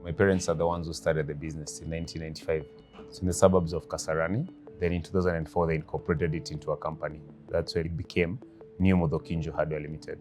My parents are the ones who started the business in 1995. It's in the suburbs of Kasarani. Then in 2004, they incorporated it into a company. That's where it became New Muthokinju Hardware Limited.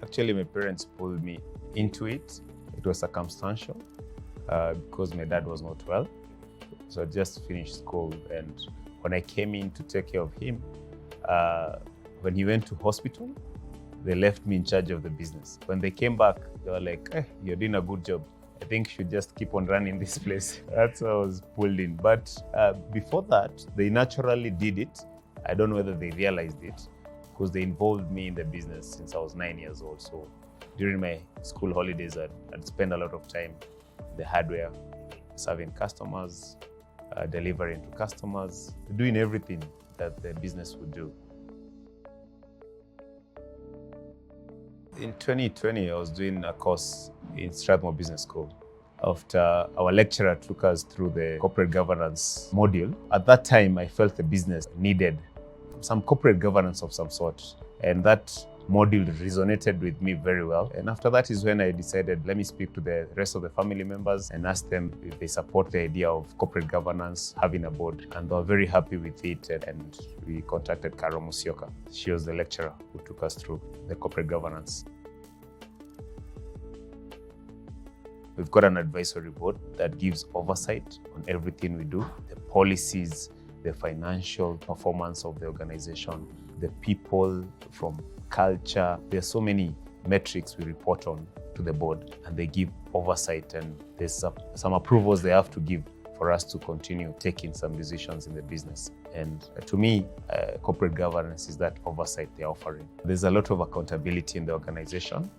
Actually, my parents pulled me into it. It was circumstantial because my dad was not well. So I just finished school, and when I came in to take care of him, when he went to hospital, they left me in charge of the business. When they came back, they were like, you're doing a good job. I think you should just keep on running this place. That's how I was pulled in. But before that, they naturally did it. I don't know whether they realized it, because they involved me in the business since I was 9 years old. So during my school holidays, I'd spend a lot of time in the hardware, serving customers, delivering to customers, doing everything that the business would do. In 2020, I was doing a course in Strathmore Business School. After our lecturer took us through the corporate governance module, at that time, I felt the business needed some corporate governance of some sort. And that module resonated with me very well. And after that is when I decided, let me speak to the rest of the family members and ask them if they support the idea of corporate governance, having a board. And they were very happy with it. And we contacted Karo Musyoka. She was the lecturer who took us through the corporate governance. We've got an advisory board that gives oversight on everything we do, the policies, the financial performance of the organization, the people, from culture. There's so many metrics we report on to the board, and they give oversight, and there's some approvals they have to give for us to continue taking some decisions in the business. And to me, corporate governance is that oversight they're offering. There's a lot of accountability in the organization.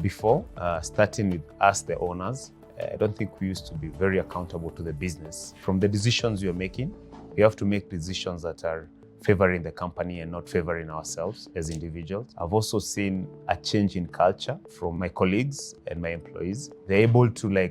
Before, starting with us, the owners, I don't think we used to be very accountable to the business. From the decisions we are making, we have to make decisions that are favoring the company and not favoring ourselves as individuals. I've also seen a change in culture from my colleagues and my employees. They're able to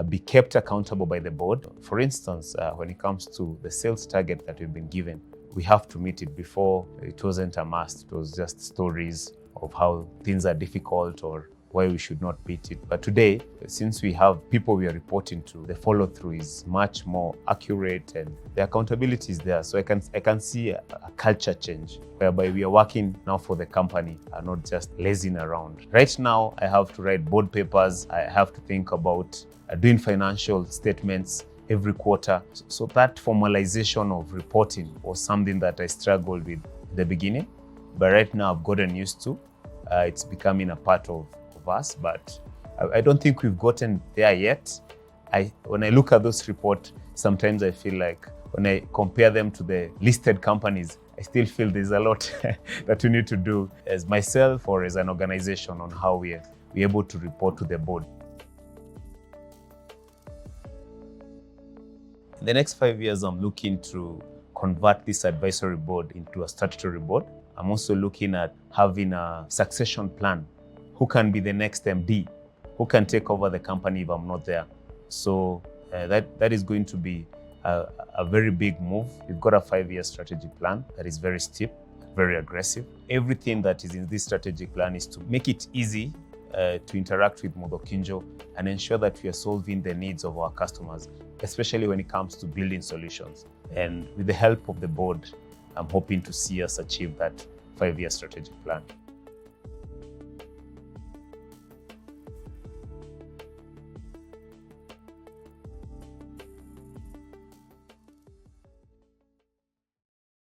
be kept accountable by the board. For instance, when it comes to the sales target that we've been given, we have to meet it. Before, it wasn't a must. It was just stories of how things are difficult or why we should not beat it. But today, since we have people we are reporting to, the follow-through is much more accurate and the accountability is there. So I can see a culture change whereby we are working now for the company and not just lazing around. Right now, I have to write board papers. I have to think about doing financial statements every quarter. So that formalization of reporting was something that I struggled with in the beginning. But right now, I've gotten used to. It's becoming a part of us, but I don't think we've gotten there yet. When I look at those reports, sometimes I feel like when I compare them to the listed companies, I still feel there's a lot that we need to do as myself or as an organization on how we're able to report to the board. In the next 5 years, I'm looking to convert this advisory board into a statutory board. I'm also looking at having a succession plan. Who can be the next MD? Who can take over the company if I'm not there? So that is going to be a very big move. We've got a 5-year strategic plan that is very steep, very aggressive. Everything that is in this strategic plan is to make it easy to interact with Muthokinju and ensure that we are solving the needs of our customers, especially when it comes to building solutions. And with the help of the board, I'm hoping to see us achieve that 5-year strategic plan.